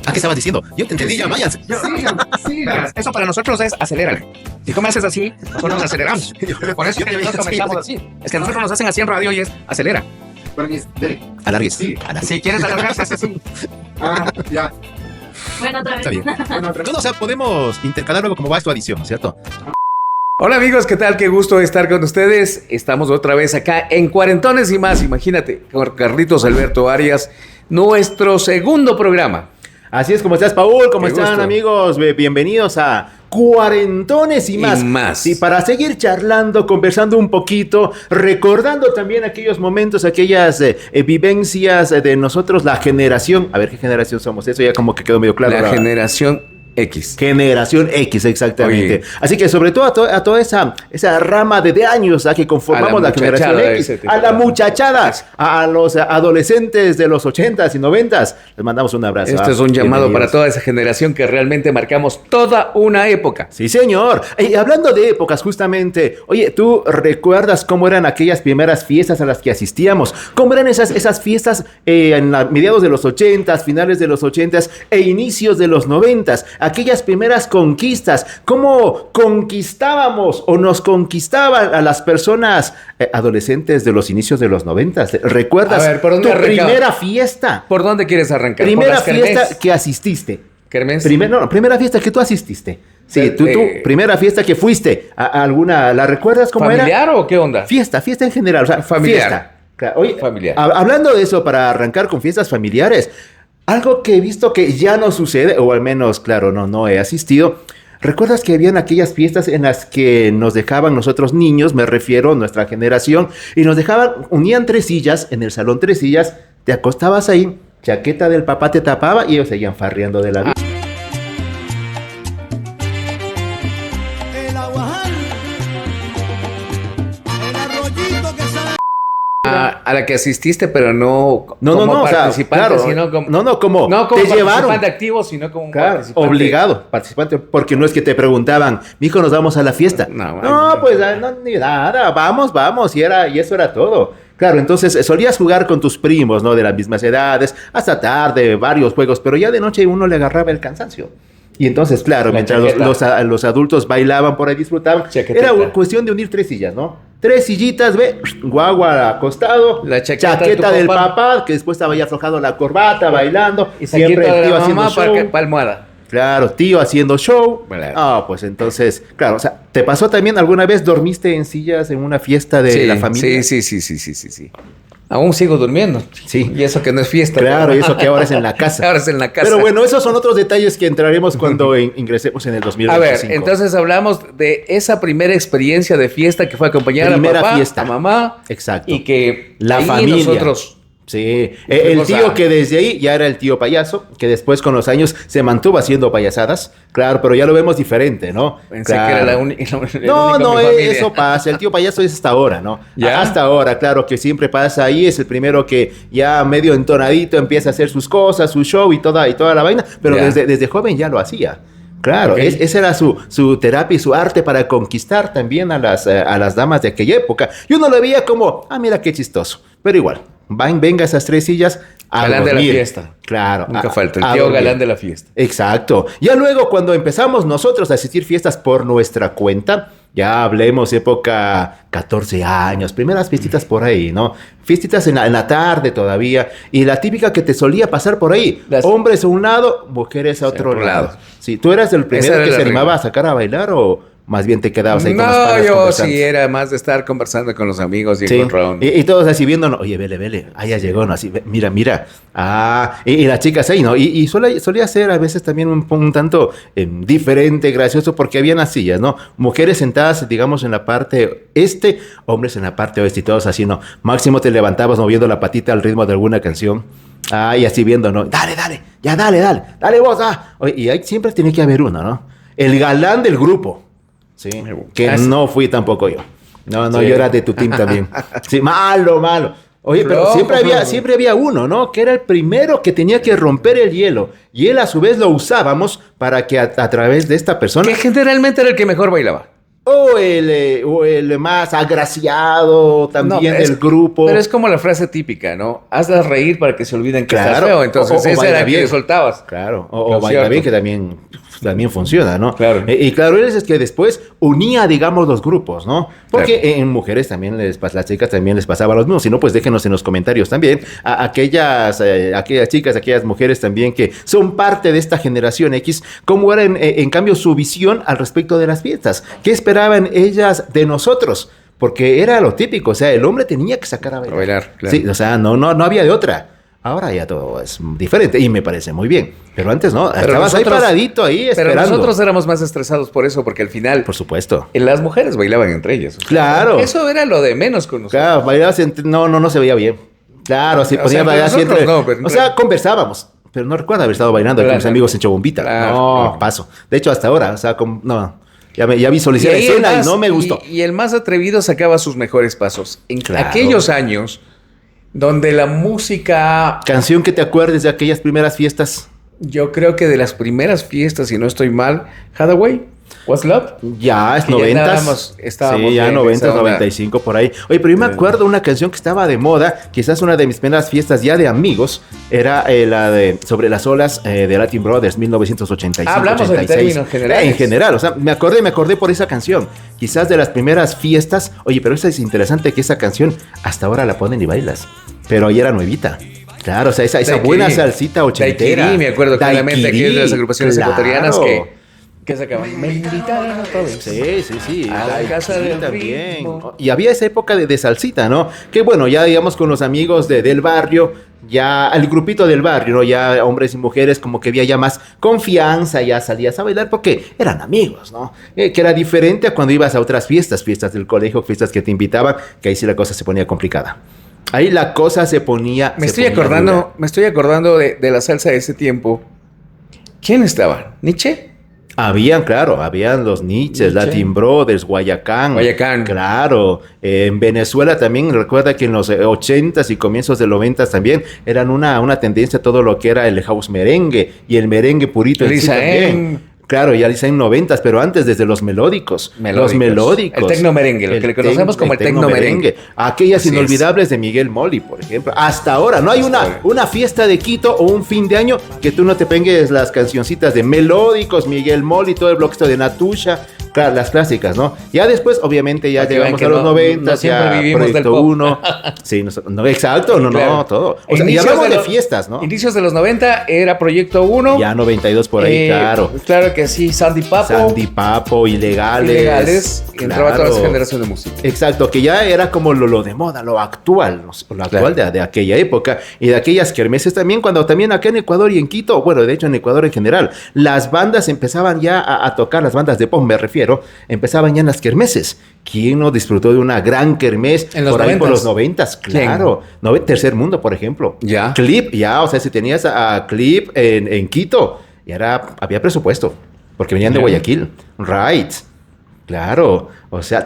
¿A qué estabas diciendo? Yo te entendí, ya váyanse. Sigan. Eso para nosotros es acelerar. Si tú me haces así, nosotros nos aceleramos. Por eso que nosotros comenzamos así. Es que nosotros nos hacen así en radio y es acelera. Alargues. Sí. Alargues. Si quieres alargar, se hace así. Ya. Bueno, otra vez. Está bien. No, o sea, podemos intercalar luego cómo va tu adición, ¿cierto? Hola amigos, ¿qué tal? Qué gusto estar con ustedes. Estamos otra vez acá en Cuarentones y más. Imagínate, con Carlitos Alberto Arias, nuestro segundo programa. Así es, ¿cómo estás, Paul? ¿Cómo Qué están, gusto. amigos? Bienvenidos a Cuarentones y más. Sí, para seguir charlando, conversando un poquito, recordando también aquellos momentos, aquellas vivencias de nosotros, la generación. A ver, ¿qué generación somos? Eso ya como que quedó medio claro. La ahora. generación X. Generación X, exactamente. Oye. Así que sobre todo a toda esa rama de años que conformamos la generación muchachada X, ese a la muchachada, a los adolescentes de los 80s y 90s, les mandamos un abrazo. Esto es un llamado Bienvenidos. para toda esa generación que realmente marcamos toda una época. Sí, señor. Y hablando de épocas, justamente, oye, ¿tú recuerdas cómo eran aquellas primeras fiestas a las que asistíamos? ¿Cómo eran esas fiestas en mediados de los 80s, finales de los 80s e inicios de los 90s? Aquellas primeras conquistas, ¿cómo conquistábamos o nos conquistaban a las personas adolescentes de los inicios de los 90s? ¿Recuerdas A ver, ¿por dónde tu arrancamos? primera fiesta? ¿Por dónde quieres arrancar? Primera ¿Por las fiesta kermés? que asististe. ¿Kermés? Primera fiesta que tú asististe. Sí, tú, primera fiesta que fuiste a alguna, ¿la recuerdas cómo era? ¿Familiar o qué onda? Fiesta en general, o sea, Familiar. fiesta. Claro, oye, Familiar. Hablando de eso, para arrancar con fiestas familiares, algo que he visto que ya no sucede, o al menos, claro, no he asistido. ¿Recuerdas que habían aquellas fiestas en las que nos dejaban nosotros niños, me refiero a nuestra generación, y nos dejaban, unían 3 sillas, en el salón 3 sillas, te acostabas ahí, chaqueta del papá te tapaba y ellos seguían farreando de la vida? A la que asististe, pero no No, como o sea, participante, claro, sino como... no como No como te llevaron. participante activo, sino como un Claro, participante. obligado, participante, porque no es que te preguntaban, mijo, nos vamos a la fiesta. No, Pues no, ni nada, vamos, y eso era todo. Claro, entonces solías jugar con tus primos, ¿no? De las mismas edades, hasta tarde, varios juegos, pero ya de noche uno le agarraba el cansancio. Y entonces, claro, mientras los adultos bailaban por ahí, disfrutaban, Chaquetita. era cuestión de unir 3 sillas, ¿no? 3 sillitas, guagua acostado, La chaqueta de tu del papá. papá, que después estaba ya aflojado la corbata, bailando, Y saquito siempre el de tío la haciendo mamá show. para almohada. Claro, tío haciendo show. Claro. Pues entonces, claro, o sea, ¿te pasó también alguna vez dormiste en sillas en una fiesta de la familia? Sí. Aún sigo durmiendo. Sí. Y eso que no es fiesta. Claro, y eso que ahora es en la casa. Ahora es en la casa. Pero bueno, esos son otros detalles que entraremos cuando ingresemos en el A 2025. ver, entonces hablamos de esa primera experiencia de fiesta que fue acompañar Primera a papá, fiesta. a mamá. Exacto. Y que La ahí familia. nosotros... Sí, el Fuimos tío a- que desde ahí ya era el tío payaso, que después con los años se mantuvo haciendo payasadas, claro, pero ya lo vemos diferente, ¿no? Pensé Claro. que era el único No, en mi familia. eso pasa. El tío payaso es hasta ahora, ¿no? ¿Ya? Hasta ahora, claro, que siempre pasa ahí. Es el primero que ya medio entonadito empieza a hacer sus cosas, su show y toda la vaina. Pero Ya. desde joven ya lo hacía. Claro, Ok. esa era su terapia y su arte para conquistar también a las damas de aquella época. Y uno lo veía como, mira qué chistoso. Pero igual, venga esas 3 sillas a Galán de la dormir. fiesta. Claro. Nunca falta, a el tío dormir. galán de la fiesta. Exacto. Ya luego cuando empezamos nosotros a asistir fiestas por nuestra cuenta, ya hablemos época 14 años, primeras fiestitas por ahí, ¿no? Fiestitas en la tarde todavía. Y la típica que te solía pasar por ahí. Hombres a un lado, mujeres a otro lado. Sí, ¿tú eras el primero era que la se animaba regla. a sacar a bailar o más bien te quedabas ahí con los No, panas yo conversando? sí era más de estar conversando con los amigos y Sí, con Raúl. y todos así viéndonos, oye, vele, ya llegó, ¿no? Así, mira. Y las chicas ahí, ¿no? Y solía ser a veces también un tanto diferente, gracioso, porque había las sillas, ¿no? Mujeres sentadas, digamos, en la parte hombres en la parte oeste y todos así, ¿no? Máximo te levantabas moviendo la patita al ritmo de alguna canción. Y así viendo, ¿no? Dale, dale vos, Oye, y ahí siempre tiene que haber uno, ¿no? El galán del grupo. Sí, que no fui tampoco yo. No, Sí. yo era de tu team también. Sí, malo. Oye, pero Flojo. siempre había uno, ¿no? Que era el primero que tenía que romper el hielo. Y él a su vez lo usábamos para que a través de esta persona... Que generalmente era el que mejor bailaba. o el más agraciado también del grupo. Pero es como la frase típica, ¿no? Hazlas reír para que se olviden que Claro. estás feo. Entonces, O esa baila era que bien. le soltabas. Claro, Lo o baila cierto. bien, que también funciona, ¿no? Claro. Y claro, él es que después unía, digamos, los grupos, ¿no? Porque en mujeres también las chicas también les pasaba lo mismo. Si no, pues déjenos en los comentarios también a aquellas chicas, aquellas mujeres también que son parte de esta generación X, cómo era en cambio su visión al respecto de las fiestas. ¿Qué esperaban ellas de nosotros? Porque era lo típico, o sea, el hombre tenía que sacar a bailar. Claro. Sí, o sea, no había de otra. Ahora ya todo es diferente y me parece muy bien. Pero antes no, Pero estabas ahí nosotros- paradito ahí Pero esperando. nosotros éramos más estresados por eso, porque al final Por supuesto. las mujeres bailaban entre ellas. O sea, Claro. Eso era lo de menos con nosotros. Claro, bailabas no se veía bien. Claro, si O ponía sea, a bailar pero siempre. nosotros no, pero o sea, conversábamos. Pero no recuerdo haber estado bailando con mis Claro. amigos en Chobombita. Claro, no, claro. paso. De hecho, hasta ahora, o sea, ya visualicé la ahí escena el y más- no me gustó. Y el más atrevido sacaba sus mejores pasos. En Claro. aquellos años donde la música, Canción que te acuerdes de aquellas primeras fiestas. yo creo que de las primeras fiestas, si no estoy mal, Hathaway, What's Love. Ya, es Que ya 90s. estábamos Sí, ya bien en 90s, esa onda. 95 por ahí. Oye, pero yo me acuerdo una canción que estaba de moda, quizás una de mis primeras fiestas ya de amigos, era la de Sobre las olas de Latin Brothers, 1985. Hablamos en 86. términos generales. En general, o sea, me acordé por esa canción. Quizás de las primeras fiestas. Oye, pero eso es interesante que esa canción hasta ahora la ponen y bailas. Pero ahí era nuevita. Claro, o sea, esa Daiquiri. buena salsita ochentera. Daiquiri, me acuerdo claramente, Daiquiri, aquellas de las agrupaciones claro. ecuatorianas que sacaban. Me invitaron a todos. Sí. A la casa del también. ritmo. Y había esa época de salsita, ¿no? Que bueno, ya digamos con los amigos del barrio, ya el grupito del barrio, ¿no? Ya hombres y mujeres como que había ya más confianza, ya salías a bailar porque eran amigos, ¿no? Que era diferente a cuando ibas a otras fiestas del colegio, fiestas que te invitaban, que ahí sí la cosa se ponía complicada. Ahí la cosa se ponía... Me se estoy ponía dura. acordando de la salsa de ese tiempo. ¿Quién estaba? ¿Nietzsche? Habían los Nietzsche, Latin Brothers, Guayacán. Claro. En Venezuela también, recuerda que en los 80s y comienzos de los 90s también eran una tendencia todo lo que era el house merengue y el merengue purito. en sí también. Claro, ya dice en 90s, pero antes desde los melódicos. Los melódicos. El tecno merengue, lo que le conocemos como el tecno merengue. Aquellas Así inolvidables de Miguel Moli, por ejemplo. Hasta ahora, no hay una fiesta de Quito o un fin de año que tú no te pegues las cancioncitas de melódicos, Miguel Moli, todo el bloqueo de Natusha, claro, las clásicas, ¿no? Ya después, obviamente, ya Para que llegamos vean a que los no 90, siempre ya vivimos del Proyecto pop. 1. Sí, no, exacto, Claro. todo. O sea, y Inicios hablamos de los- fiestas, ¿no? Inicios de los 90 era Proyecto 1. Ya 92 por ahí, claro. Claro que sí, Sandy Papo. Sandy Papo, Ilegales. Ilegales. Y entraba toda esa Claro. generación de música. Exacto, que ya era como lo de moda, lo actual, lo actual de aquella época y de aquellas kermeses también, cuando también acá en Ecuador y en Quito, bueno, de hecho en Ecuador en general, las bandas empezaban ya a tocar, las bandas de pop me refiero, empezaban ya en las kermeses. ¿Quién no disfrutó de una gran kermés En los por ahí por 90s? los 90s? Claro, Tercer Mundo, por ejemplo. Ya. Clip, ya, o sea, si tenías a Clip en Quito, había presupuesto, porque venían de Ya. Guayaquil, Right. Claro, o sea,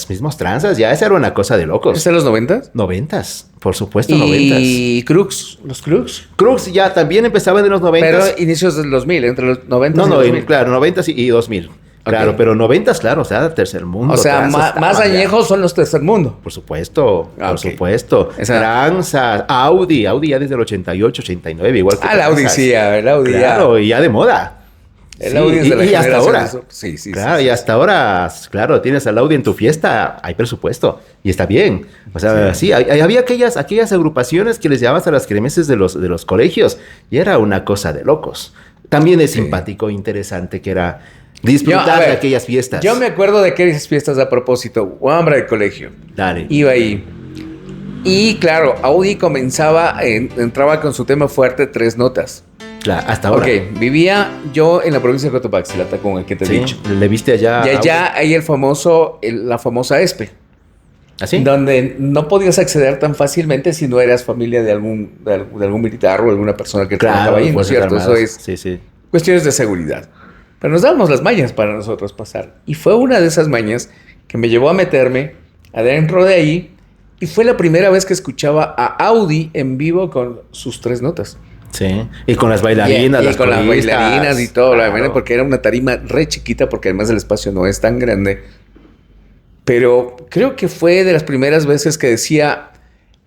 mismos tranzas, ya esa era una cosa de locos. ¿Es de los 90? 90s, por supuesto, 90s. Y Crux, los Crux. Crux ya también empezaban en los 90s. Pero inicios del 2000, entre los 90 y no, 2000. claro, 90s y 2000. Claro, Ok. pero 90s, claro, o sea, Tercer Mundo. O sea, tranzas, más estaba ya. añejos son los Tercer Mundo. Por supuesto, Ah, por ok. supuesto. Esa- Tranzas, Audi ya desde el 88, 89, igual que El Audi tranzas. sí, el Audi ya. Claro, y ya de moda. El Sí, Audi es de la y hasta generación ahora. de eso. Sí. Claro, y hasta ahora, claro, tienes al Audi en tu fiesta, hay presupuesto y está bien. O sea, sí, había aquellas agrupaciones que les llamabas a las cremeses de los colegios y era una cosa de locos. También es simpático, interesante que era disfrutar a ver, de aquellas fiestas. Yo me acuerdo de aquellas fiestas a propósito. Hombre de colegio. Dale. Iba ahí. Y claro, Audi entraba con su tema fuerte, 3 notas. Claro, hasta ahora. Ok, vivía yo en la provincia de Cotopaxi, la con el que te he Sí, dicho. le viste allá. Y a allá hay la famosa ESPE, ¿Así? donde no podías acceder tan fácilmente si no eras familia de algún militar o alguna persona que trabajaba ahí, ¿no es Fuerzas cierto? Eso Armadas. es Sí, sí. cuestiones de seguridad. Pero nos dábamos las mañas para nosotros pasar. Y fue una de esas mañas que me llevó a meterme adentro de ahí y fue la primera vez que escuchaba a Audi en vivo con sus 3 notas. Sí. Y con las bailarinas, Y las con las coristas. bailarinas y todo, Claro. porque era una tarima re chiquita, porque además el espacio no es tan grande. Pero creo que fue de las primeras veces que decía,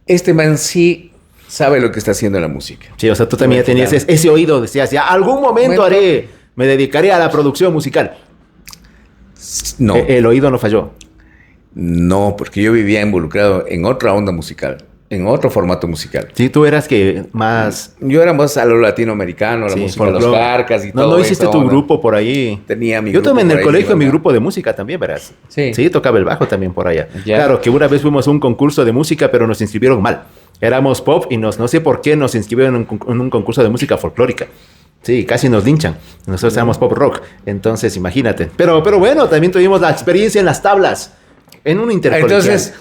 este man sí sabe lo que está haciendo en la música. Sí, o sea, tú también ya tenías ese oído, decías, ya algún momento me dedicaré a la producción musical. No. El oído no falló. No, porque yo vivía involucrado en otra onda musical, en otro formato musical. Sí, tú eras que más... Yo era más a lo latinoamericano, la música de los Carcas y todo eso. No hiciste tu grupo por ahí. Tenía mi Yo grupo también en el por ahí, colegio, mi ¿verdad? grupo de música también, verás. Sí. Sí, tocaba el bajo también por allá. Ya. Claro, que una vez fuimos a un concurso de música, pero nos inscribieron mal. Éramos pop y no sé por qué nos inscribieron en un concurso de música folclórica. Sí, casi nos linchan. Nosotros éramos pop rock. Entonces, imagínate. Pero bueno, también tuvimos la experiencia en las tablas. En un intercolegial. Entonces,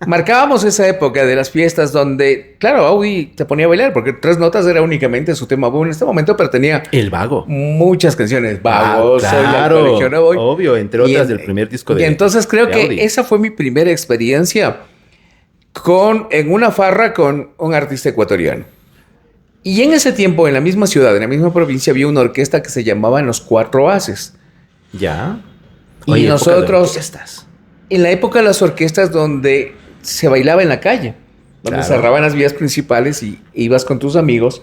marcábamos esa época de las fiestas donde, claro, Audi te ponía a bailar porque Tres Notas era únicamente su tema boom en este momento, pero tenía El Vago. muchas canciones. Vago, Soy al claro, colegio no voy. obvio, entre otras del primer disco de Y entonces creo de que Audi. esa fue mi primera experiencia en una farra con un artista ecuatoriano. Y en ese tiempo, en la misma ciudad, en la misma provincia, había una orquesta que se llamaba Los Cuatro Haces. Ya. Y Oye, época de nosotros, orquestas. en la época de las orquestas donde se bailaba en la calle, donde Claro. cerraban las vías principales y ibas con tus amigos.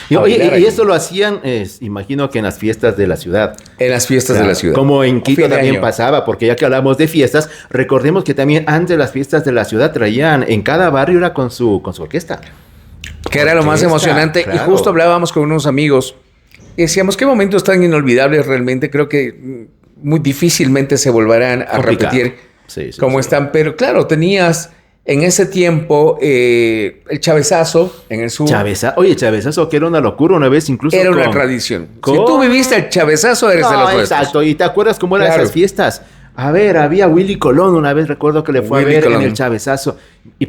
Y, a oye, bailar y ahí. esto lo hacían, imagino que en las fiestas de la ciudad. En las fiestas de Claro, la ciudad. Como en A Quito fin de también año. pasaba, porque ya que hablamos de fiestas, recordemos que también antes de las fiestas de la ciudad traían, en cada barrio era con su orquesta. Que era lo más Orquesta, emocionante. claro. Y justo hablábamos con unos amigos y decíamos, qué momentos tan inolvidables realmente. Creo que muy difícilmente se volverán a Complicado. repetir Sí, sí, como sí. están. Pero claro, tenías en ese tiempo el chavezazo en el sur. Oye, chavezazo, que era una locura una vez incluso Era una con- tradición. Si con- tú viviste el chavezazo, eres de No, los nuestros. exacto. ¿Y te acuerdas cómo eran Claro. esas fiestas? A ver, había Willy Colón, una vez recuerdo que le fue Willy a ver Colón. en el chavezazo.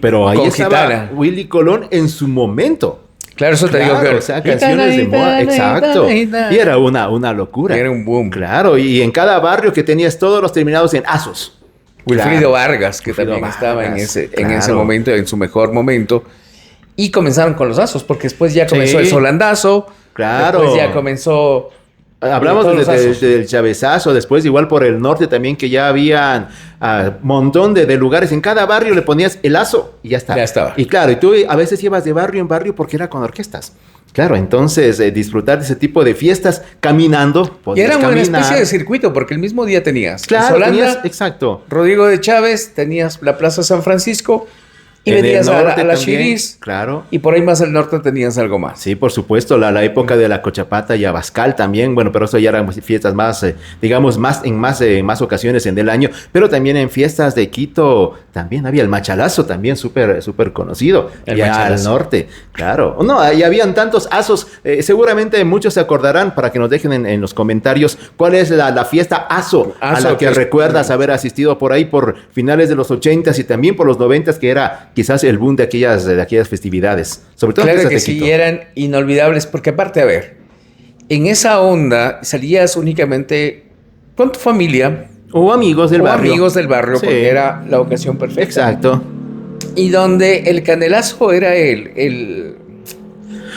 Pero ahí Con estaba Gitana. Willy Colón en su momento. Claro, eso te digo Claro, que o sea, canciones de moda, exacto. Y era una locura. Era un boom. Claro, y en cada barrio que tenías todos los terminados en asos. Wilfrido Claro. Vargas, que Wilfrido también estaba en Vargas, ese claro. momento, en su mejor momento. Y comenzaron con los azos, porque después ya comenzó Sí. el solandazo. Claro. Después ya comenzó... Hablamos todos los azos. del chavezazo, después igual por el norte también que ya habían montón de lugares. En cada barrio le ponías el azo y ya está. Ya estaba. Y claro, y tú a veces ibas de barrio en barrio porque era con orquestas. Claro, entonces disfrutar de ese tipo de fiestas caminando. Y podías era una caminar. especie de circuito, porque el mismo día tenías Claro, Solanda, tenías, exacto. Rodrigo de Chávez, tenías la Plaza San Francisco, y En el venías a norte la también, Chiris, claro. y por ahí más al norte tenías algo más. Sí, por supuesto, la época de la Cochapata y Abascal también, bueno, pero eso ya eran fiestas más, digamos, más ocasiones en el año, pero también en fiestas de Quito también había el Machalazo, también súper conocido, El ya Machalazo. al norte, claro. No, ahí habían tantos asos, seguramente muchos se acordarán, para que nos dejen en los comentarios, cuál es la fiesta aso a Aso, la que que es- recuerdas haber asistido por ahí por finales de los 80s y también por los 90s, que era quizás el boom de aquellas festividades, sobre todo en Claro fiestas que de sí, Quito. eran inolvidables, porque aparte, a ver, en esa onda salías únicamente con tu familia O amigos del o barrio. amigos del barrio, Sí. porque era la ocasión perfecta. Exacto. Y donde el canelazo era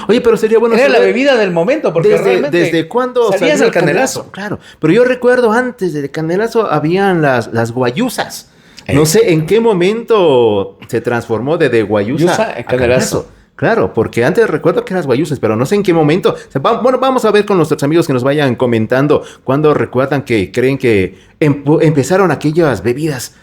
Oye, pero sería bueno era la saber bebida del momento, porque realmente desde cuándo salías salió al canelazo. Claro, pero yo recuerdo antes del canelazo habían las guayusas. No Eh. sé en qué momento se transformó de guayusa Guayusa a a canelazo. canelazo. Claro, porque antes recuerdo que eran las guayusas, pero no sé en qué momento. O sea, bueno, vamos a ver con nuestros amigos que nos vayan comentando cuando recuerdan que creen que empezaron aquellas bebidas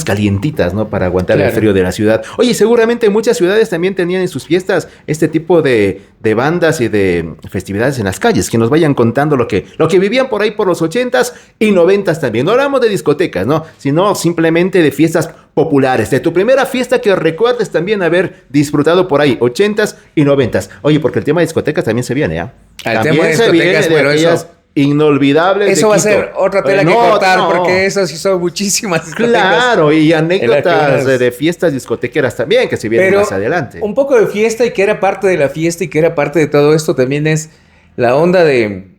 calientitas, ¿no? Para aguantar el Claro. frío de la ciudad. Oye, seguramente muchas ciudades también tenían en sus fiestas este tipo de bandas y de festividades en las calles, que nos vayan contando lo que vivían por ahí por los 80s y 90s también. No hablamos de discotecas, ¿no? Sino simplemente de fiestas populares, de tu primera fiesta que recuerdes también haber disfrutado por ahí, 80s y 90s. Oye, porque el tema de discotecas también se viene, ¿ah? El También tema de se viene discotecas, de pero aquellas eso- inolvidables Eso de va a Quito. ser otra tela que No, cortar, no. porque eso sí son muchísimas discotecas. Claro, y anécdotas unas- de fiestas discotequeras también, que se vienen Pero más adelante. un poco de fiesta, y que era parte de la fiesta y que era parte de todo esto también es la onda de,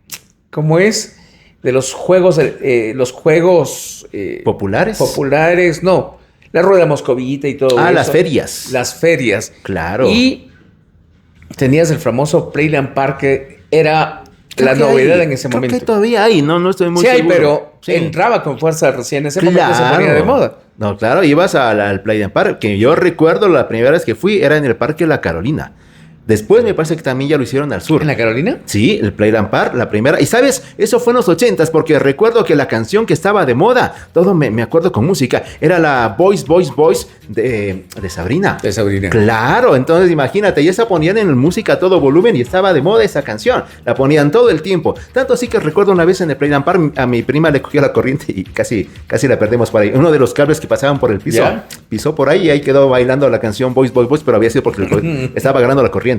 ¿cómo es? De los juegos, ¿Populares? populares, no, la rueda moscovita y todo eso. Las ferias. Las ferias. Claro. Y tenías el famoso Playland Park, que era Creo la que novedad hay, en ese creo momento. que todavía hay, no estoy muy Sí hay, seguro. pero Sí. entraba con fuerza recién en ese momento se ponía Claro. de moda. No, claro, ibas al Play Park, que yo recuerdo la primera vez que fui era en el Parque La Carolina. Después me parece que también ya lo hicieron al sur. ¿En la Carolina? Sí, el Playland Park, la primera. Y sabes, eso fue en los 80s, porque recuerdo que la canción que estaba de moda, todo me acuerdo con música, era la Boys, Boys, Boys de Sabrina. De Sabrina. Claro, entonces imagínate, y esa ponían en música a todo volumen y estaba de moda esa canción. La ponían todo el tiempo. Tanto así que recuerdo una vez en el Playland Park, a mi prima le cogió la corriente y casi la perdemos por ahí. Uno de los cables que pasaban por el piso, ¿Ya? pisó por ahí y ahí quedó bailando la canción Boys, Boys, Boys, pero había sido porque estaba ganando la corriente.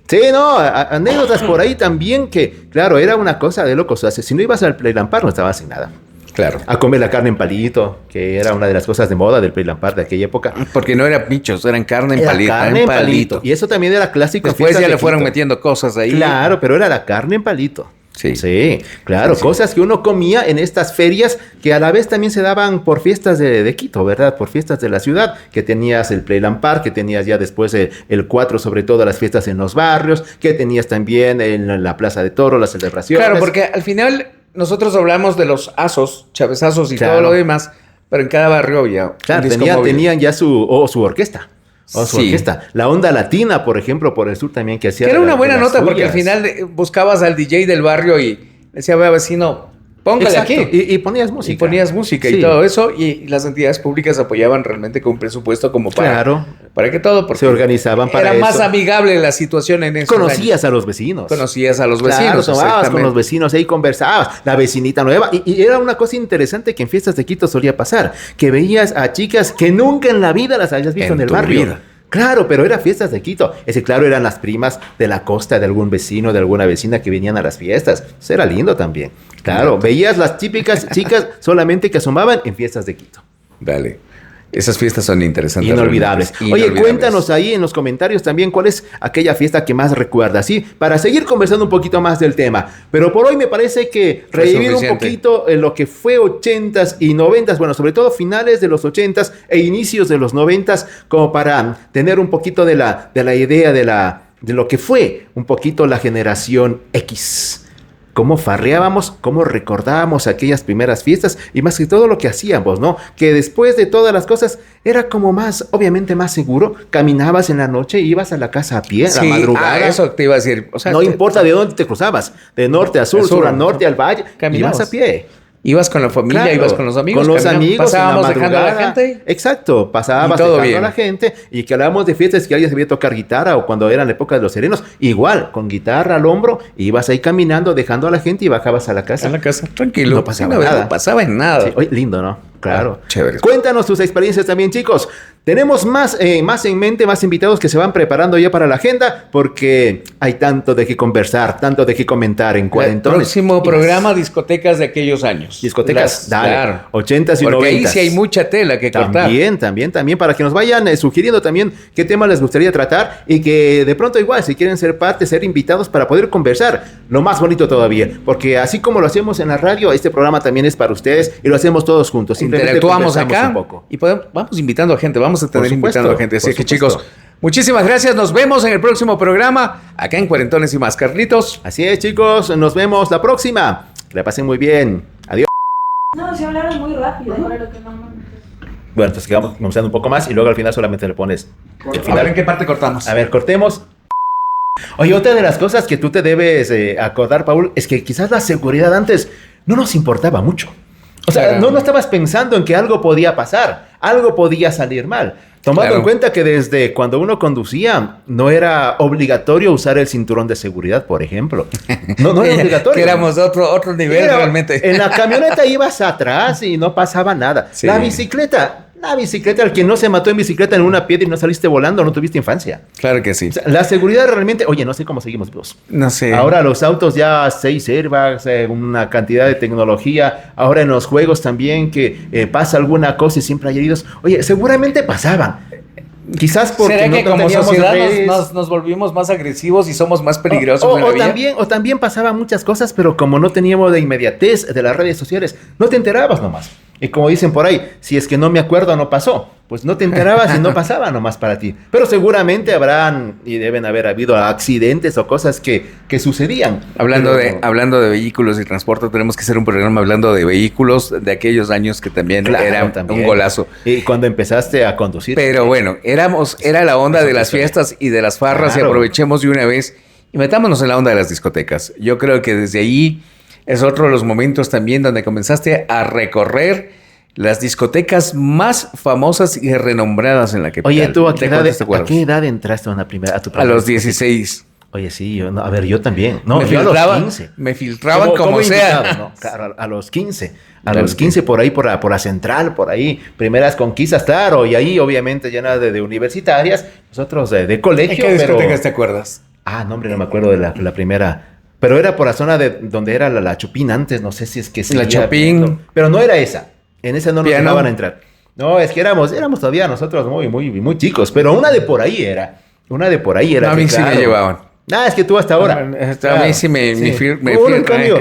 Sí, no, anécdotas por ahí también que, claro, era una cosa de locos. O sea, si no ibas al Playland Park no estabas sin nada. Claro. A comer la carne en palito, que era una de las cosas de moda del Playland Park de aquella época. Porque no eran pichos, eran carne en Era palito. carne en palito. Y eso también era clásico. en Después fiestas ya de le fueron Quito. metiendo cosas ahí. Claro, pero era la carne en palito. Sí. Sí, claro, Sí, sí. cosas que uno comía en estas ferias que a la vez también se daban por fiestas de Quito, ¿verdad? Por fiestas de la ciudad, que tenías el Playland Park, que tenías ya después el 4, sobre todo las fiestas en los barrios, que tenías también en la Plaza de Toros, las celebraciones. Claro, porque al final nosotros hablamos de los asos, chavezazos y Claro. todo lo demás, pero en cada barrio había Claro, un disco móvil. tenían ya su orquesta. O su Sí. orquesta. La Onda Latina, por ejemplo, por el sur también, que hacía... Que era una buena de las nota porque al suyas. final buscabas al DJ del barrio y decía, vea vecino, póngale Exacto, aquí. y ponías música. Y ponías música Sí. y todo eso, y las entidades públicas apoyaban realmente con un presupuesto como Claro. para que todo, porque Se organizaban para era más eso. amigable la situación en esos años. Conocías a los vecinos. Conocías a los Claro, vecinos. tomabas con exactamente. los vecinos ahí, conversabas, la vecinita nueva. Y era una cosa interesante que en fiestas de Quito solía pasar, que veías a chicas que nunca en la vida las habías visto En en el tu barrio. vida. Claro, pero era fiestas de Quito. Ese, claro, eran las primas de la costa de algún vecino, de alguna vecina que venían a las fiestas. Eso era lindo también. Claro, veías las típicas chicas solamente que asomaban en fiestas de Quito. Dale. Esas fiestas son interesantes. Inolvidables. realmente. Oye, Inolvidables. cuéntanos ahí en los comentarios también cuál es aquella fiesta que más recuerdas, ¿sí? Para seguir conversando un poquito más del tema. Pero por hoy me parece que Fue revivir un suficiente. poquito lo que fue 80s y 90s, bueno, sobre todo finales de los 80s e inicios de los 90s, como para tener un poquito de la idea de lo que fue un poquito la generación X. Cómo farreábamos, cómo recordábamos aquellas primeras fiestas y más que todo lo que hacíamos, ¿no? Que después de todas las cosas era como más, obviamente más seguro. Caminabas en la noche, ibas a la casa a pie, a Sí, la madrugada. eso te iba a decir. O sea, No importa de dónde te cruzabas, de norte a sur, Al sur, sur a norte, al valle, caminabas. ibas a pie. ibas con la familia, Claro, ibas con los amigos. Con los caminando, amigos. pasábamos en la dejando a la madrugada. gente. Exacto, pasábamos Y todo dejando bien. a la gente. Y que hablábamos de fiestas que alguien sabía tocar guitarra o cuando era la época de los serenos. Igual, con guitarra al hombro, ibas ahí caminando, dejando a la gente y bajabas a la casa. A la casa, tranquilo. No pasaba Sí, nada. No pasaba en nada. Sí, oye, lindo, ¿no? Claro. Chévere. Cuéntanos tus experiencias también, chicos. Tenemos más en mente, más invitados que se van preparando ya para la agenda, porque hay tanto de qué conversar, tanto de qué comentar en El cuarentones. próximo Y más. programa, discotecas de aquellos años. Discotecas, dale. Claro. 80s y Porque 90s. ahí sí hay mucha tela que cortar. También, para que nos vayan sugiriendo también qué tema les gustaría tratar y que de pronto igual, si quieren ser parte, ser invitados para poder conversar, lo más bonito todavía, porque así como lo hacemos en la radio, este programa también es para ustedes y lo hacemos todos juntos. Simplemente Interactuamos conversamos acá un poco. y vamos invitando a gente, vamos a tener Por supuesto, invitando a gente. Así por que supuesto. chicos, muchísimas gracias. Nos vemos en el próximo programa acá en Cuarentones y más. Carlitos. Así es, chicos, nos vemos la próxima. Que la pasen muy bien. Adiós. No, se hablaron muy rápido. Bueno, entonces quedamos conversando un poco más y luego al final solamente le pones el A final. ver en qué parte cortamos. A ver, cortemos. Oye, otra de las cosas que tú te debes acordar, Paul, es que quizás la seguridad antes no nos importaba mucho. O sea, Claro. no estabas pensando en que algo podía pasar, algo podía salir mal. Tomando Claro. en cuenta que desde cuando uno conducía no era obligatorio usar el cinturón de seguridad, por ejemplo. No era obligatorio. Que éramos otro nivel Era- realmente. En la camioneta ibas atrás y no pasaba nada. Sí. La bicicleta, el que no se mató en bicicleta en una piedra y no saliste volando, no tuviste infancia. Claro que sí. O sea, la seguridad realmente, oye, no sé cómo seguimos vivos. No sé. Ahora los autos ya 6 airbags, una cantidad de tecnología. Ahora en los juegos también que pasa alguna cosa y siempre hay heridos. Oye, seguramente pasaban. Quizás porque ¿Será no que como teníamos sociedad redes. nos volvimos más agresivos y somos más peligrosos en la vida? O también pasaban muchas cosas, pero como no teníamos la inmediatez de las redes sociales, no te enterabas nomás. Y como dicen por ahí, si es que no me acuerdo, no pasó. pues no te enterabas y no pasaba nomás para ti. Pero seguramente habrán y deben haber habido accidentes o cosas que sucedían. Hablando de vehículos y transporte, tenemos que hacer un programa hablando de vehículos de aquellos años que también era un golazo. Y cuando empezaste a conducir. Pero bueno, era la onda de las fiestas y de las farras, y aprovechemos de una vez y metámonos en la onda de las discotecas. Yo creo que desde ahí es otro de los momentos también donde comenzaste a recorrer las discotecas más famosas y renombradas en la capital. Oye, ¿tú a qué edad entraste a tu primera A los 16. Oye, sí, a ver, yo también. No, me yo filtraban, a los 15. Me filtraban como sea. Invitado, ¿no? Claro, a los 15. A los 15 por ahí, por la central, por ahí. Primeras conquistas, claro. Y ahí, obviamente, llenas de universitarias. Nosotros de colegio. ¿En qué discotecas te acuerdas? No, hombre, no me acuerdo de la primera. Pero era por la zona de donde era la Chopin antes. No sé si es que... La Chopin. Pero no era esa. En esa no nos dejaban entrar. No, es que éramos todavía nosotros muy chicos. Pero una de por ahí era. No, a mí sí me llevaban. Es que tú hasta ahora. A mí sí me en cambio.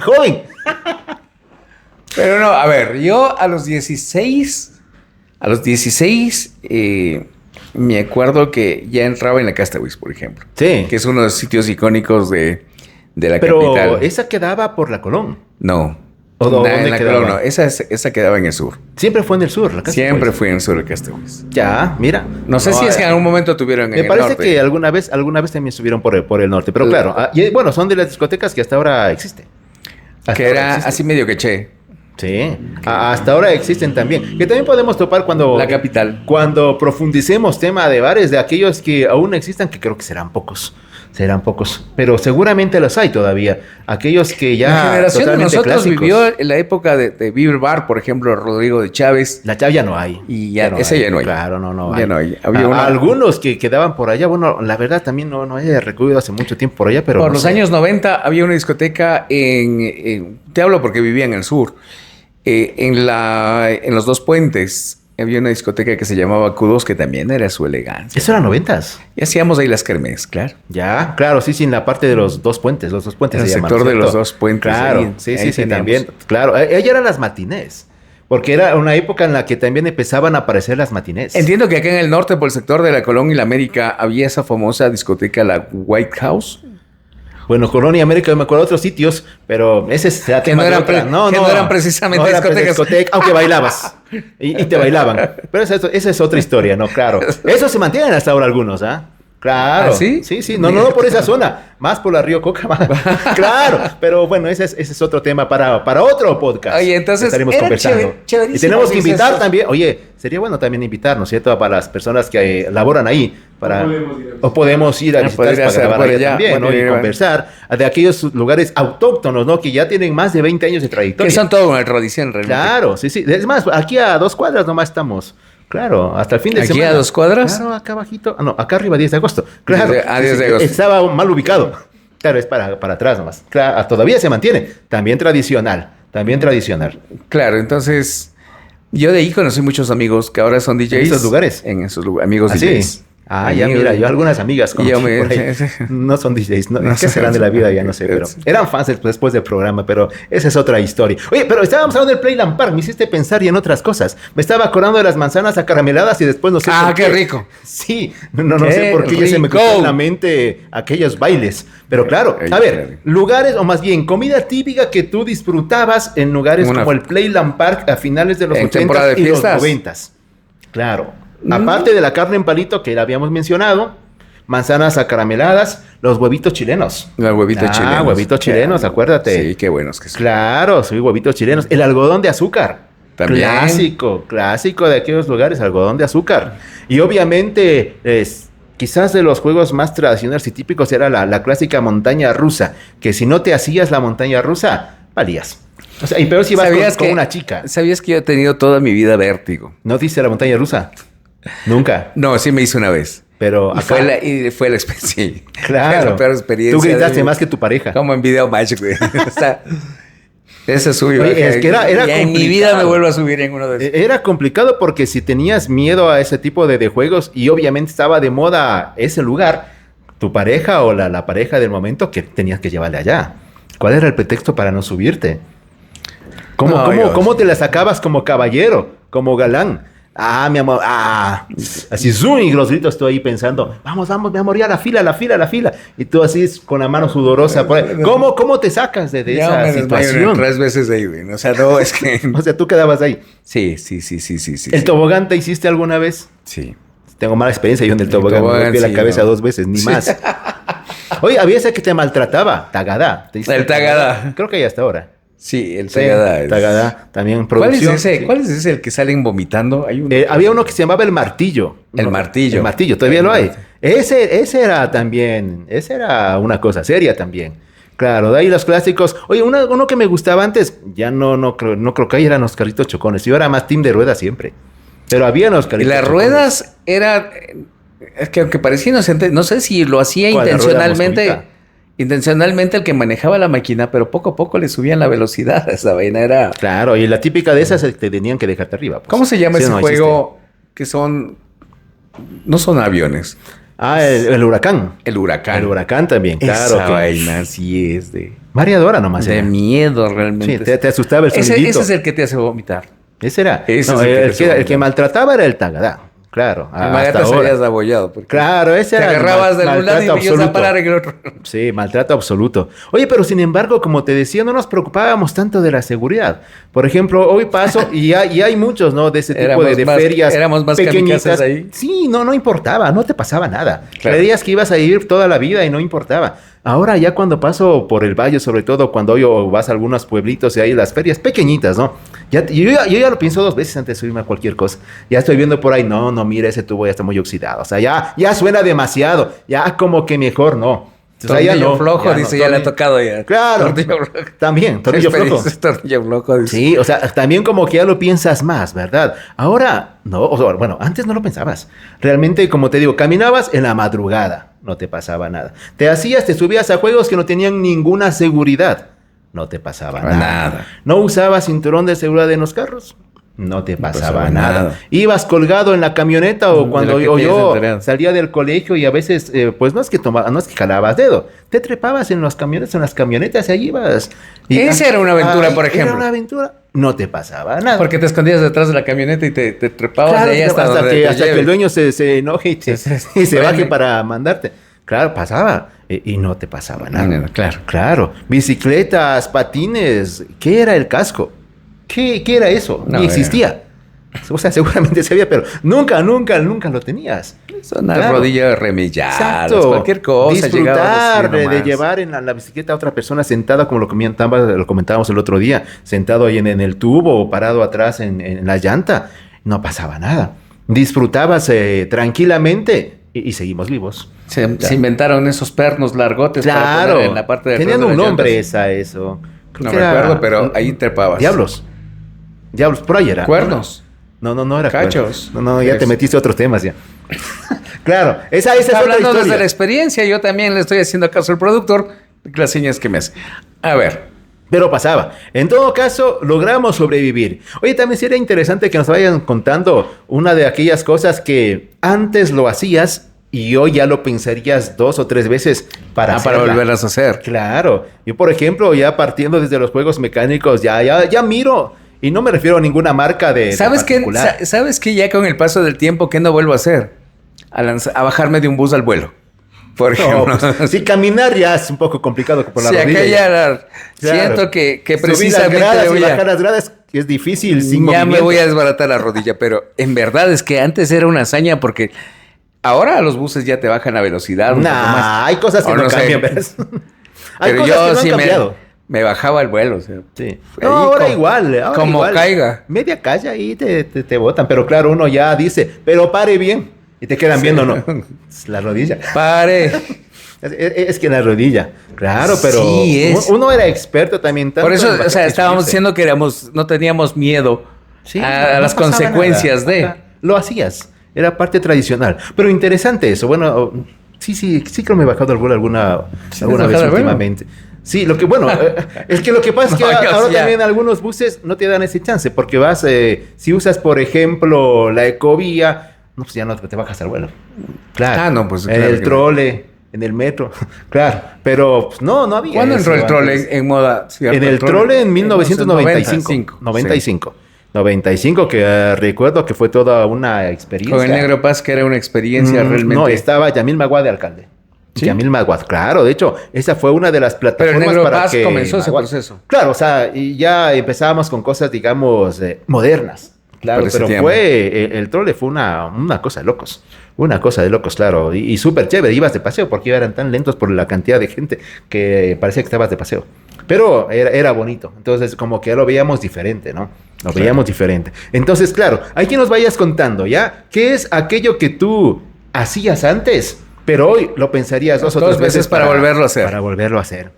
Joven. Pero no, a ver, yo a los 16, me acuerdo que ya entraba en la Castaways, por ejemplo. Sí. Que es uno de los sitios icónicos de la Pero capital. Pero esa quedaba por la Colón. No. ¿Dónde la quedaba? Colón, no. Esa quedaba en el sur. Siempre fue en el sur, la Castaways. Siempre fue en el sur de Castaways. Ya, mira. No sé si es que en algún momento tuvieron en el norte. Me parece que alguna vez también estuvieron por el norte. Pero claro, bueno, son de las discotecas que hasta ahora existen. Que era así medio que che. Sí, hasta ahora existen también. Que también podemos topar cuando... La capital. Cuando profundicemos tema de bares, de aquellos que aún existan, que creo que serán pocos. Pero seguramente los hay todavía. Aquellos que ya... La generación de nosotros clásicos. Vivió en la época de Beer Bar, por ejemplo, Rodrigo de Chávez. La Chávez ya no hay. Y ya no hay. Claro, no hay. Ya no hay. Había algunos que quedaban por allá. Bueno, la verdad también no he recorrido hace mucho tiempo por allá, pero... Por los años 90 había una discoteca te hablo porque vivía en el sur. En los Dos Puentes había una discoteca que se llamaba Q2, que también era su elegancia. ¿Eso era 90s? Y hacíamos ahí las kermés, claro. Ya, claro, sí, en la parte de los Dos Puentes. Los Dos Puentes en el se llaman, sector ¿cierto? de los Dos Puentes. Claro, ahí, sí, ahí también. Claro, allá eran las matinés. Porque era una época en la que también empezaban a aparecer las matinés. Entiendo que acá en el norte, por el sector de la Colón y la América, había esa famosa discoteca, la White House. Bueno, Colón y América, me acuerdo de otros sitios, pero ese es que no eran precisamente discotecas. Aunque bailabas. y te bailaban. Pero esa es otra historia, ¿no? Claro. Eso se mantienen hasta ahora algunos, ¿ah? Claro. ¿Ah, sí? Sí. No por esa zona. Más por la Río Coca. Claro. Pero bueno, ese es otro tema para otro podcast. Oye, entonces estaremos conversando. Y tenemos que invitar también. Oye, sería bueno también invitar, ¿no es cierto? Para las personas que laboran ahí. O podemos ir a visitar para grabar allá también, ¿no? Y conversar de aquellos lugares autóctonos, ¿no? Que ya tienen más de 20 años de trayectoria. Que son toda una tradición, realmente. Claro, sí. Es más, aquí a 2 cuadras nomás estamos. Claro, hasta el fin de semana. ¿Aquí a 2 cuadras? Claro, acá abajito. Acá arriba, 10 de agosto. Claro. 10 de agosto. Estaba mal ubicado. Claro, es para atrás nomás. Claro, todavía se mantiene. También tradicional. Claro, entonces... Yo de ahí conocí muchos amigos que ahora son DJs. ¿En esos lugares? En esos amigos DJs. Sí. Ya mira, yo algunas amigas no son DJs, no ¿qué serán de la vida? Ya no sé, pero eran fans después del programa, pero esa es otra historia. Oye, pero estábamos hablando del Playland Park, me hiciste pensar y en otras cosas. Me estaba acordando de las manzanas acarameladas y después no sé por qué rico. Sí, no sé por qué ya se me cruzó en la mente aquellos bailes. Pero claro, a ver, lugares, o más bien, comida típica que tú disfrutabas en lugares como el Playland Park a finales de los 80s y los 90s. Claro. Aparte de la carne en palito que la habíamos mencionado, manzanas acarameladas, los huevitos chilenos. Los huevitos chilenos. Huevitos chilenos, acuérdate. Sí, qué buenos que son. Claro, sí, huevitos chilenos. El algodón de azúcar. También. Clásico de aquellos lugares, algodón de azúcar. Y obviamente, quizás de los juegos más tradicionales y típicos era la clásica montaña rusa, que si no te hacías la montaña rusa, valías. O sea, y peor si vas con una chica. ¿Sabías que yo he tenido toda mi vida vértigo? ¿No te hice la montaña rusa? Nunca. No, sí me hice una vez. Pero fue la experiencia. Sí. Claro. Fue la peor experiencia. Tú gritaste más que tu pareja. Como en Video Match, güey. Ese subió. Es que era en mi vida me vuelvo a subir en uno de esos. Era complicado porque si tenías miedo a ese tipo de juegos y obviamente estaba de moda ese lugar, tu pareja o la pareja del momento que tenías que llevarle allá. ¿Cuál era el pretexto para no subirte? ¿Cómo te la sacabas como caballero, como galán? Ah, mi amor, así, zoom, y los gritos, tú ahí pensando, vamos, mi amor, ya la fila. Y tú así con la mano sudorosa. Por ahí. ¿Cómo te sacas de Ya esa me situación? 3 veces ahí, güey. O sea, no, es que... O sea, tú quedabas ahí. Sí. ¿El tobogán te hiciste alguna vez? Sí. Tengo mala experiencia yo en el tobogán. Me golpeé la cabeza 2 veces, ni más. Oye, había ese que te maltrataba, Tagadá. El Tagadá. Creo que hay hasta ahora. Sí, el Sí, Tagadá. Tagadá, también ¿Cuál producción. es ese? Sí. ¿Cuál es ese el que salen vomitando? Hay uno. Había uno que se llamaba El Martillo. El Martillo. El Martillo, todavía lo hay. Ese era también, ese era una cosa seria también. Claro, de ahí los clásicos. Oye, uno que me gustaba antes, ya no creo que ahí eran los carritos chocones. Yo era más team de ruedas siempre. Pero había los Y carritos las chocones. ruedas era... Es que aunque parecía inocente, no sé si lo hacía ¿Cuál, la rueda intencionalmente... moscovita? Intencionalmente el que manejaba la máquina, pero poco a poco le subían la velocidad a esa vaina. Era... Claro, y la típica de esas te tenían que dejarte arriba. Pues. ¿Cómo se llama Sí, ese no juego que son... No son aviones. El huracán. El huracán. El huracán también, claro. Esa que vaina sí es de mareadora nomás. de era. miedo realmente. Sí, te asustaba el sonidito. Ese es el que te hace vomitar. Ese era. Ese No, es el que te el que asegura. maltrataba era el Tagadá. Claro. El Magata se habías abollado. Porque Claro, ese te era. el agarrabas del un lado maltrato y ibas a absoluto. parar en el otro. Sí, maltrato absoluto. Oye, pero sin embargo, como te decía, no nos preocupábamos tanto de la seguridad. Por ejemplo, hoy paso y hay muchos, ¿no? De ese tipo de ferias éramos más pequeñitas. kamikazes ahí. Sí, no importaba, no te pasaba nada. Claro. Creías que ibas a ir toda la vida y no importaba. Ahora ya cuando paso por el valle, sobre todo cuando hoy o vas a algunos pueblitos y hay las ferias pequeñitas, ¿no? Yo ya lo pienso 2 veces antes de subirme a cualquier cosa. Ya estoy viendo por ahí, no, mira, ese tubo ya está muy oxidado. O sea, ya suena demasiado. Ya como que mejor no. O sea, ya Tornillo no, flojo, dice, ya le ha tocado ya. Claro. Tornillo flojo. También, tornillo flojo. Tornillo flojo, dice. Sí, o sea, también como que ya lo piensas más, ¿verdad? Ahora, no, o sea, bueno, antes no lo pensabas. Realmente, como te digo, caminabas en la madrugada, no te pasaba nada. Te subías a juegos que no tenían ninguna seguridad, no te pasaba nada. No usabas cinturón de seguridad en los carros, no te pasaba nada. Ibas colgado en la camioneta o cuando yo salía del colegio y a veces, pues no es que jalabas dedo, te trepabas en las camionetas y ahí ibas. Esa era una aventura, por ejemplo. Era una aventura, no te pasaba nada. Porque te escondías detrás de la camioneta y te trepabas Claro, de ahí hasta que el dueño se enoje y se baje prende. para mandarte. Claro, pasaba. Y no te pasaba nada. Claro. Claro. Bicicletas, patines. ¿Qué era el casco? ¿Qué era eso? No, Ni existía. O sea, seguramente se había, pero nunca lo tenías. Son unas Claro. rodillas remilladas, Exacto. cualquier cosa. Disfrutar llegabas así de nomás. llevar en la bicicleta a otra persona sentada, como lo comentábamos el otro día, sentado ahí en el tubo o parado atrás en la llanta. No pasaba nada. Disfrutabas tranquilamente y seguimos vivos. Se inventaron esos pernos largotes para Claro. poner en la parte de atrás Tenían de un las nombre llantas. eso. Creo No que era- recuerdo, pero ahí trepabas. Diablos, por ahí era. Cuernos. No era Cachos. cuernos. No, ya te metiste a otros temas ya. Claro, esa es Está otra hablando historia. desde la experiencia. Yo también le estoy haciendo caso al productor de las señas que me hace. A ver. Pero pasaba. En todo caso, logramos sobrevivir. Oye, también sería interesante que nos vayan contando una de aquellas cosas que antes lo hacías y hoy ya lo pensarías 2 o 3 veces para Para hacerla. volverlas a hacer. Claro. Yo, por ejemplo, ya partiendo desde los juegos mecánicos, ya miro. Y no me refiero a ninguna marca de ¿Sabes qué? particular. ¿Sabes qué? Ya con el paso del tiempo, ¿qué no vuelvo a hacer? A bajarme de un bus al vuelo. Por No, ejemplo. pues, sí, caminar ya es un poco complicado por la Sí, rodilla. acá ya Claro. siento que Subir precisamente las gradas voy y a- bajar las gradas es difícil sin ya me movimiento. voy a desbaratar la rodilla, pero en verdad es que antes era una hazaña porque ahora los buses ya te bajan a velocidad. un poco más. Nah, hay cosas que O no, no sé. cambian, ¿ves? Hay Pero cosas yo que no han sí cambiado. me bajaba el vuelo. O sea, Sí. Ahí No, ahora como- igual. Ahora como igual. caiga. Media calle ahí te botan. Pero claro, uno ya dice, pero pare bien. Y te quedan viendo, ¿no? Es la rodilla. pare. Es que la rodilla. Claro, pero Sí, es. uno era experto también. tanto Por eso, en o sea, estábamos subirse. diciendo que no teníamos miedo Sí, a no las pasaba consecuencias nada. de. Ajá. Lo hacías. Era parte tradicional. Pero interesante eso. Bueno, sí creo me he bajado al vuelo alguna ¿Sí vez te has bajado al vuelo? últimamente. Sí, lo que es que lo que pasa es que No, yo ahora sí ya. también algunos buses no te dan ese chance porque vas, si usas por ejemplo la ecovía, no, pues ya no te bajas al vuelo. Claro. Ah, no, pues, en claro el que trole, en el metro, claro. Pero pues, no había. ¿Cuándo eso entró el antes. trole en moda? ¿Cierto? En el trole en 1995. 95. 95. 95, que recuerdo que fue toda una experiencia. Con el Negro Paz, que era una experiencia realmente. No, estaba Yamil Maguad de alcalde. ¿Sí? Yamil Maguad, claro. De hecho, esa fue una de las Pero plataformas el Negro para Paz que comenzó ese Maguad- proceso. Claro, o sea, y ya empezábamos con cosas, digamos, modernas. Claro, Por ese pero tiempo. el trole fue una cosa de locos. Una cosa de locos, claro. Y súper chévere. Ibas de paseo porque eran tan lentos por la cantidad de gente que parecía que estabas de paseo. Pero era bonito. Entonces, como que ya lo veíamos diferente, ¿no? Lo veíamos diferente. Entonces, claro, hay que nos vayas contando, ¿ya? ¿Qué es aquello que tú hacías antes, pero hoy lo pensarías dos o Dos tres veces veces para volverlo a hacer? Para volverlo a hacer.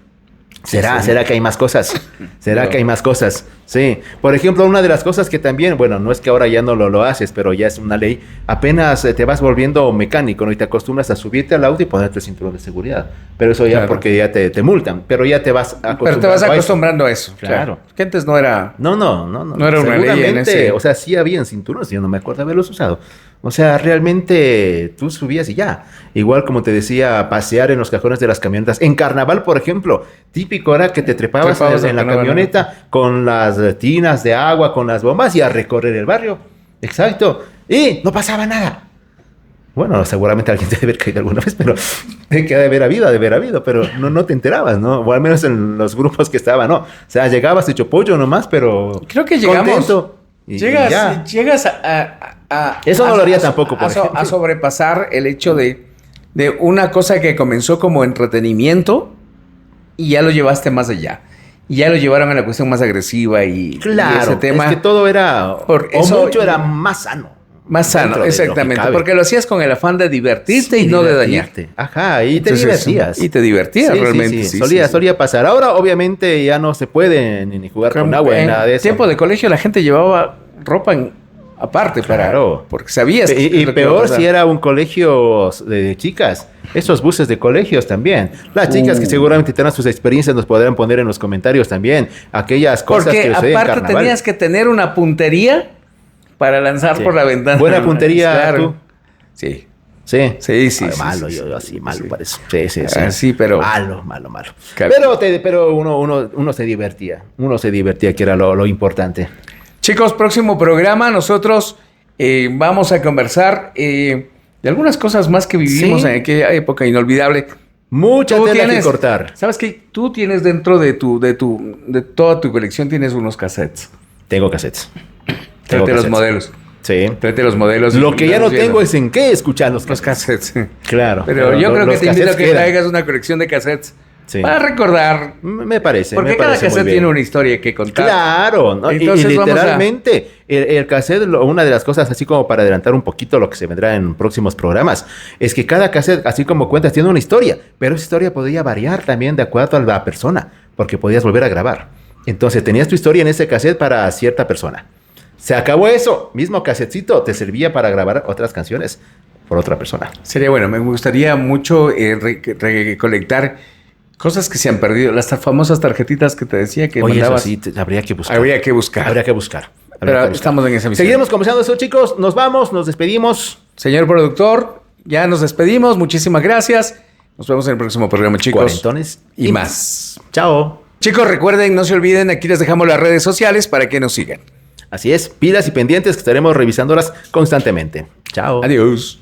¿Será? Sí. ¿Será que hay más cosas? ¿Será No. que hay más cosas? Sí. Por ejemplo, una de las cosas que también, bueno, no es que ahora ya no lo haces, pero ya es una ley, apenas te vas volviendo mecánico, ¿no? Y te acostumbras a subirte al auto y ponerte el cinturón de seguridad. Pero eso ya Claro. porque ya te multan, pero ya te vas acostumbrando. Pero te vas a eso. acostumbrando a eso. Claro. Que antes no era... No No era una ley en Seguramente, ese- o sea, sí habían cinturones, yo no me acuerdo haberlos usado. O sea, realmente tú subías y ya. Igual como te decía, pasear en los cajones de las camionetas. En carnaval, por ejemplo, típico era que te trepabas Trepabas en al la carnaval. camioneta con las tinas de agua, con las bombas y a recorrer el barrio. Exacto. Y no pasaba nada. Bueno, seguramente alguien te debe haber caído alguna vez, pero que ha de haber habido, pero no te enterabas, ¿no? O al menos en los grupos que estaban, ¿no? O sea, llegabas hecho pollo nomás, pero... Creo que llegamos... contento. Y ya. Llegas Eso no lo haría tampoco, por ejemplo. a sobrepasar el hecho de una cosa que comenzó como entretenimiento y ya lo llevaste más allá. Y ya lo llevaron a la cuestión más agresiva y Claro, ese tema es que todo era... Por o eso- mucho era más sano. más sano, dentro de lo que exactamente. cabe. Porque lo hacías con el afán de divertirte y Sí, no de dañar. divertirte. Ajá, y te Entonces, divertías. Y te divertías Sí, sí, realmente. sí. sí, sí. Solía pasar. Ahora, obviamente, ya no se puede ni jugar con agua ni En nada de eso. tiempo de colegio la gente llevaba ropa aparte Claro. porque sabías Y lo que iba a peor pasar. si era un colegio de chicas. Esos buses de colegios también. Las chicas que seguramente tengan sus experiencias nos podrán poner en los comentarios también. Aquellas cosas Porque que suceden en aparte carnaval. tenías que tener una puntería para lanzar Sí. por la ventana. Buena puntería, Claro. tú. Sí. Sí. Sí, sí, Ay, sí, malo, sí, yo sí. así, malo Sí. para eso. Sí, sí, sí. Ah, sí, pero- Malo. Claro. Pero uno se divertía. Uno se divertía, que era lo importante. Chicos, próximo programa nosotros vamos a conversar de algunas cosas más que vivimos Sí. en aquella época inolvidable. Mucha Tú tela que cortar. ¿Sabes qué? Tú tienes dentro de toda tu colección tienes unos cassettes. Tengo cassettes. Tráete los modelos. Sí. Tráete los modelos. Lo que ya no tengo es en qué escuchar los los cassettes. cassettes. Claro. Pero yo creo que los te invito a cassettes que quedan. traigas una colección de cassettes Sí. para recordar. Me parece. Porque me cada parece muy cassette bien. tiene una historia que contar. Claro, ¿no? Entonces y vamos a- literalmente el cassette, una de las cosas, así como para adelantar un poquito lo que se vendrá en próximos programas, es que cada cassette, así como cuentas, tiene una historia, pero esa historia podría variar también de acuerdo a la persona, porque podías volver a grabar. Entonces tenías tu historia en ese cassette para cierta persona. Se acabó eso, mismo cassetcito te servía para grabar otras canciones por otra persona. Sería bueno, me gustaría mucho recolectar cosas que se han perdido. Las famosas tarjetitas que te decía que Oye, eso mandabas. sí, habría que buscar. Habría que buscar. Habría que buscar. Pero estamos en esa misión. Seguiremos conversando eso, chicos. Nos vamos, nos despedimos. Señor productor, ya nos despedimos. Muchísimas gracias. Nos vemos en el próximo programa, chicos. Cuarentones y más. Chao. Chicos, recuerden, no se olviden, aquí les dejamos las redes sociales para que nos sigan. Así es, pilas y pendientes que estaremos revisándolas constantemente. Chao. Adiós.